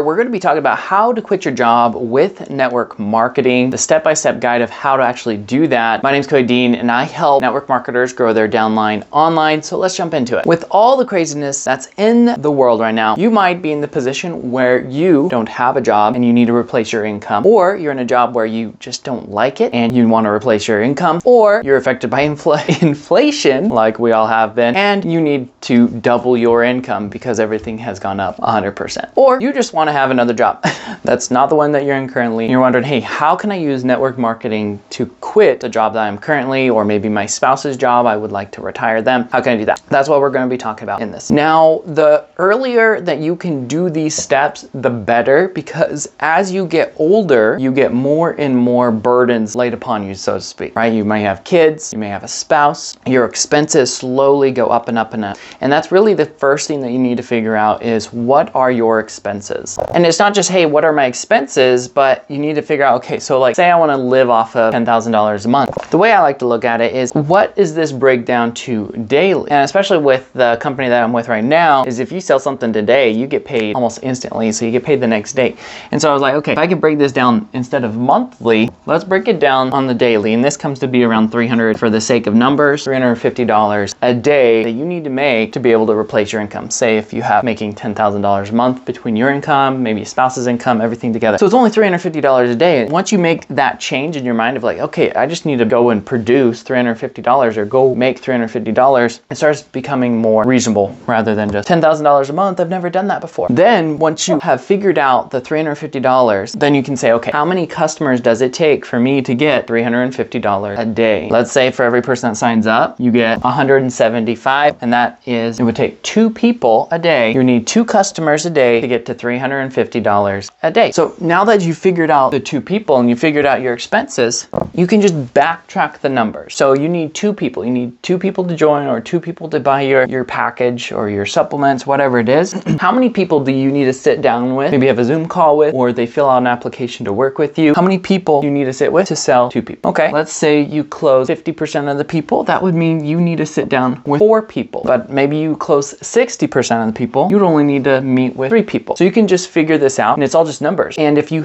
We're going to be talking about how to quit your job with network marketing, the step-by-step guide of how to actually do that. My name is Cody and I help network marketers grow their downline online. So let's jump into it. With all the craziness that's in the world right now, you might be in the position where you don't have a job and you need to replace your income, or you're in a job where you just don't like it and you want to replace your income, or you're affected by inflation like we all have been, and you need to double your income because everything has gone up 100%. Or you just want to have another job that's not the one that you're in currently. You're wondering, hey, how can I use network marketing to quit the job that I'm currently, or maybe my spouse's job, I would like to retire them. How can I do that? That's what we're going to be talking about in this. Now, the earlier that you can do these steps, the better, because as you get older, you get more and more burdens laid upon you, so to speak, right? You may have kids, you may have a spouse, your expenses slowly go up and up and up. And that's really the first thing that you need to figure out is, what are your expenses? And it's not just, hey, what are my expenses, but you need to figure out, okay, so like say I want to live off of $10,000 a month. The way I like to look at it is, what is this breakdown to daily? And especially with the company that I'm with right now, is if you sell something today, you get paid almost instantly. So you get paid the next day. And so I was like, okay, if I could break this down instead of monthly, let's break it down on the daily. And this comes to be around $300 for the sake of numbers, $350 a day that you need to make to be able to replace your income. Say if you have making $10,000 a month between your income, maybe your spouse's income, everything together. So it's only $350 a day. Once you make that change in your mind of like, okay, I just need to go and produce $350 or go make $350, it starts becoming more reasonable rather than just $10,000 a month. I've never done that before. Then once you have figured out the $350, then you can say, okay, how many customers does it take for me to get $350 a day? Let's say for every person that signs up, you get 175, and that is, it would take 2 people a day. You need 2 customers a day to get to $350 a day. So now that you figured out the 2 people and you figured out your expenses, you can just backtrack the numbers. So you need 2 people. You need 2 people to join, or 2 people to buy your package or your supplements, whatever it is. How many people do you need to sit down with? Maybe have a Zoom call with, or they fill out an application to work with you. How many people you need to sit with to sell 2 people? Okay, let's say you close 50% of the people. That would mean you need to sit down with 4 people. But maybe you close 60% of the people. You'd only need to meet with 3 people. So you can just figure this out, and it's all just numbers. And if you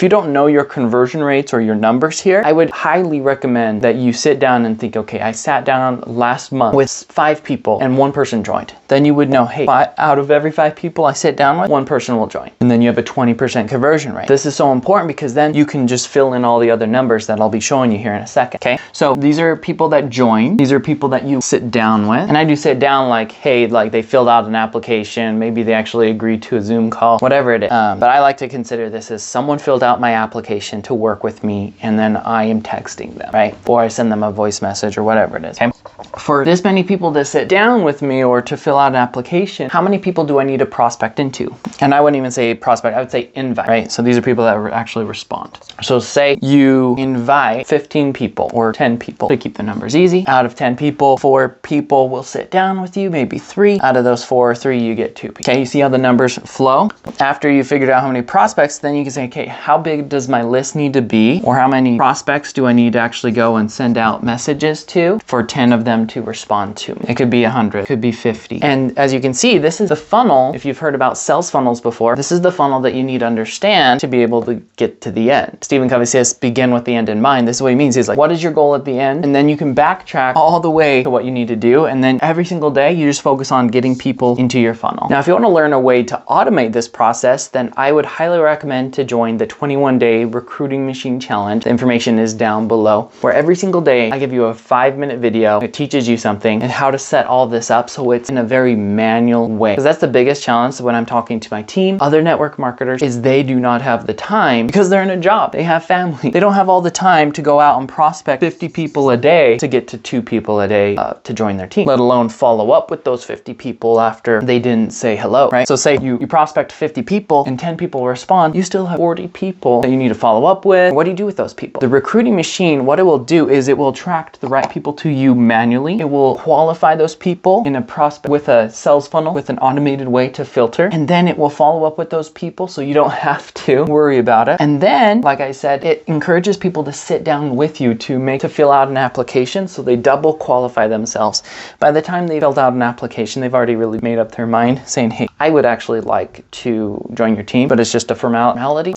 don't know your conversion rates or your numbers here, I would highly recommend that you sit down and think, okay, I sat down last month with 5 people and 1 person joined. Then you would know, hey, out of every 5 people I sit down with, 1 person will join. And then you have a 20% conversion rate. This is so important because then you can just fill in all the other numbers that I'll be showing you here in a second, okay? So these are people that join. These are people that you sit down with. And I do sit down like, hey, like they filled out an application, maybe they actually agreed to a Zoom call, whatever it is. But I like to consider this as someone filled out my application to work with me, and then I am texting them, right? Or I send them a voice message or whatever it is, okay? For this many people to sit down with me or to fill out an application, how many people do I need to prospect into? And I wouldn't even say prospect, I would say invite, right? So these are people that actually respond. So say you invite 15 people or 10 people, to keep the numbers easy. Out of 10 people, 4 people will sit down with you, maybe 3. Out of those 4 or 3, you get 2 people. Okay, you see how the numbers flow? After you figured out how many prospects, then you can say, okay, how big does my list need to be? Or how many prospects do I need to actually go and send out messages to for 10 of them to respond to me? It could be 100, it could be 50. And as you can see, this is the funnel. If you've heard about sales funnels before, this is the funnel that you need to understand to be able to get to the end. Stephen Covey says, begin with the end in mind. This is what he means. He's like, what is your goal at the end? And then you can backtrack all the way to what you need to do. And then every single day, you just focus on getting people into your funnel. Now, if you want to learn a way to automate this process, then I would highly recommend to join the 21-day recruiting machine challenge. The information is down below, where every single day I give you a 5-minute video. It teaches you something and how to set all this up so it's in a very manual way. Because that's the biggest challenge when I'm talking to my team, other network marketers, is they do not have the time because they're in a job. They have family. They don't have all the time to go out and prospect 50 people a day to get to 2 people a day to join their team, let alone follow up with those 50 people after they didn't say hello, right? So say you prospect 50 people and 10 people respond, you still have 40 people that you need to follow up with. What do you do with those people? The recruiting machine, what it will do is it will attract the right people to you manually. manually. It will qualify those people in a prospect with a sales funnel with an automated way to filter, and then it will follow up with those people so you don't have to worry about it. And then, like I said, it encourages people to sit down with you to fill out an application, so they double qualify themselves. By the time they filled out an application, they've already really made up their mind saying, hey, I would actually like to join your team, but it's just a formality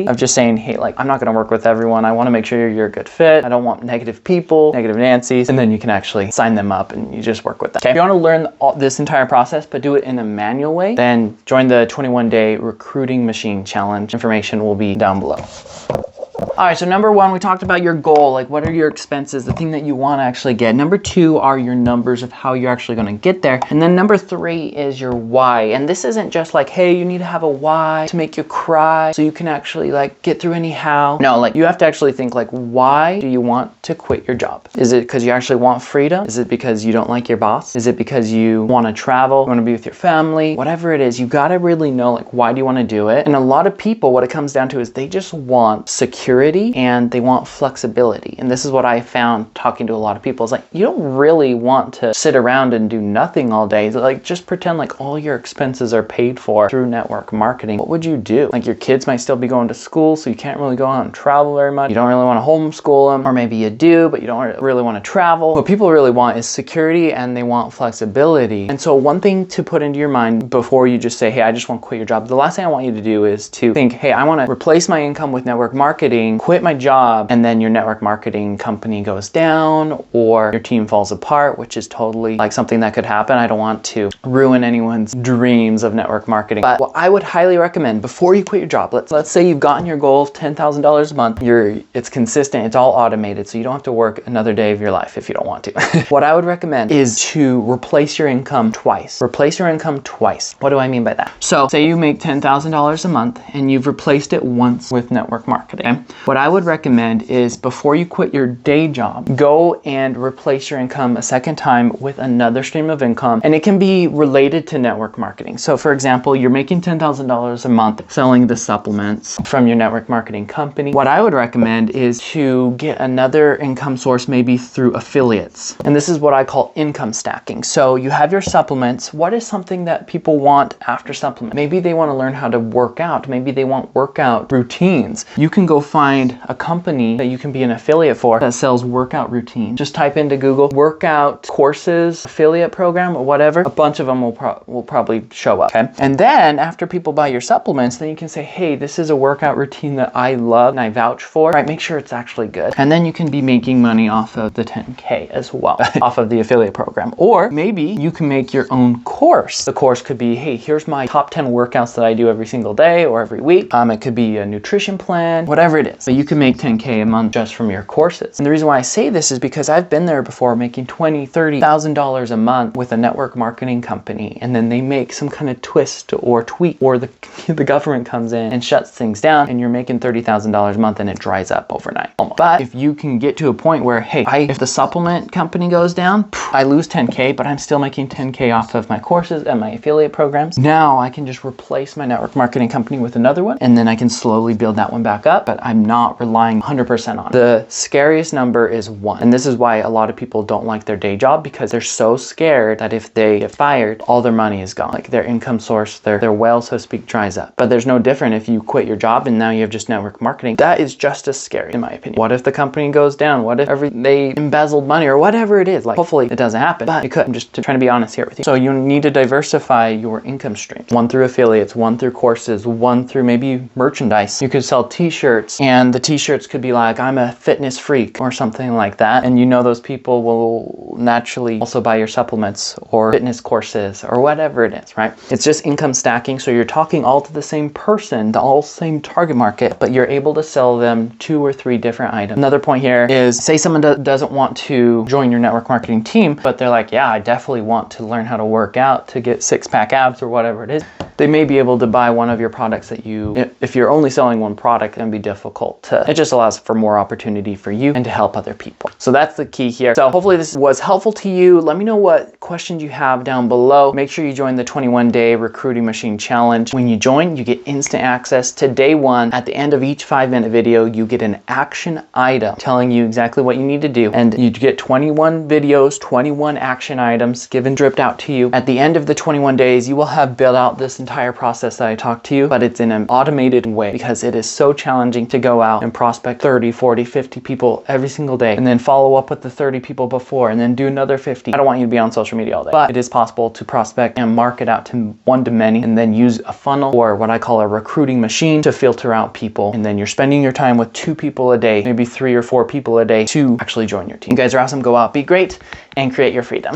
of just saying, hey, like, I'm not going to work with everyone. I want to make sure you're a good fit. I don't want negative people, negative Nancy's, and then you can actually sign them up and you just work with them. Okay. If you want to learn this entire process, but do it in a manual way, then join the 21-day recruiting machine challenge. Information will be down below. All right, so number one, we talked about your goal, like what are your expenses, the thing that you want to actually get. Number two are your numbers of how you're actually going to get there. And then number three is your why. And this isn't just like, hey, you need to have a why to make you cry so you can actually like get through anyhow. No, like you have to actually think like, why do you want to quit your job? Is it because you actually want freedom? Is it because you don't like your boss? Is it because you want to travel, you want to be with your family? Whatever it is, you got to really know like, why do you want to do it? And a lot of people, what it comes down to is they just want security and they want flexibility. And this is what I found talking to a lot of people. It's like, you don't really want to sit around and do nothing all day. Like, just pretend like all your expenses are paid for through network marketing. What would you do? Like, your kids might still be going to school, so you can't really go out and travel very much. You don't really want to homeschool them, or maybe you do, but you don't really want to travel. What people really want is security and they want flexibility. And so one thing to put into your mind before you just say, hey, I just want to quit your job, the last thing I want you to do is to think, hey, I want to replace my income with network marketing, quit my job, and then your network marketing company goes down or your team falls apart, which is totally like something that could happen. I don't want to ruin anyone's dreams of network marketing. But what I would highly recommend before you quit your job, let's say you've gotten your goal of $10,000 a month, it's consistent, it's all automated, so you don't have to work another day of your life if you don't want to. What I would recommend is to replace your income twice. Replace your income twice. What do I mean by that? So say you make $10,000 a month and you've replaced it once with network marketing. Okay? What I would recommend is before you quit your day job, go and replace your income a second time with another stream of income, and it can be related to network marketing. So for example, you're making $10,000 a month selling the supplements from your network marketing company. What I would recommend is to get another income source, maybe through affiliates. And this is what I call income stacking. So you have your supplements. What is something that people want after supplement? Maybe they want to learn how to work out. Maybe they want workout routines. You can go find a company that you can be an affiliate for that sells workout routines. Just type into Google workout courses, affiliate program, or whatever. A bunch of them will probably show up. Okay? And then after people buy your supplements, then you can say, hey, this is a workout routine that I love and I vouch for. Right? Make sure it's actually good. And then you can be making money off of the 10K as well, off of the affiliate program. Or maybe you can make your own course. The course could be, hey, here's my top 10 workouts that I do every single day or every week. It could be a nutrition plan, whatever it is. But you can make 10K a month just from your courses. And the reason why I say this is because I've been there before, making $20,000, $30,000 a month with a network marketing company, and then they make some kind of twist or tweak, or the government comes in and shuts things down, and you're making $30,000 a month and it dries up overnight. Almost. But if you can get to a point where, hey, if the supplement company goes down, I lose 10K, but I'm still making 10K off of my courses and my affiliate programs. Now I can just replace my network marketing company with another one, and then I can slowly build that one back up, but I'm not relying 100% on it. The scariest number is 1. And this is why a lot of people don't like their day job, because they're so scared that if they get fired, all their money is gone. Like their income source, their well, so to speak, dries up. But there's no different if you quit your job and now you have just network marketing. That is just as scary, in my opinion. What if the company goes down? What if they embezzled money or whatever it is? Like, hopefully it doesn't happen, but it could. I'm just trying to be honest here with you. So you need to diversify your income streams. One through affiliates, one through courses, one through maybe merchandise. You could sell t-shirts, and the t-shirts could be like, I'm a fitness freak or something like that. And you know those people will naturally also buy your supplements or fitness courses or whatever it is, right? It's just income stacking. So you're talking all to the same person, the all same target market, but you're able to sell them 2 or 3 different items. Another point here is, say someone doesn't want to join your network marketing team, but they're like, yeah, I definitely want to learn how to work out to get 6-pack abs or whatever it is. They may be able to buy one of your products that if you're only selling one product, it can be difficult. difficult. It just allows for more opportunity for you and to help other people. So that's the key here. So hopefully this was helpful to you. Let me know what questions you have down below. Make sure you join the 21-day recruiting machine challenge. When you join, you get instant access to day one. At the end of each 5-minute video, you get an action item telling you exactly what you need to do. And you get 21 videos, 21 action items dripped out to you. At the end of the 21 days, you will have built out this entire process that I talked to you, but it's in an automated way because it is so challenging to go out and prospect 30, 40, 50 people every single day and then follow up with the 30 people before and then do another 50. I don't want you to be on social media all day, but it is possible to prospect and market out to one-to-many and then use a funnel or what I call a recruiting machine to filter out people. And then you're spending your time with 2 people a day, maybe 3 or 4 people a day to actually join your team. You guys are awesome. Go out, be great, and create your freedom.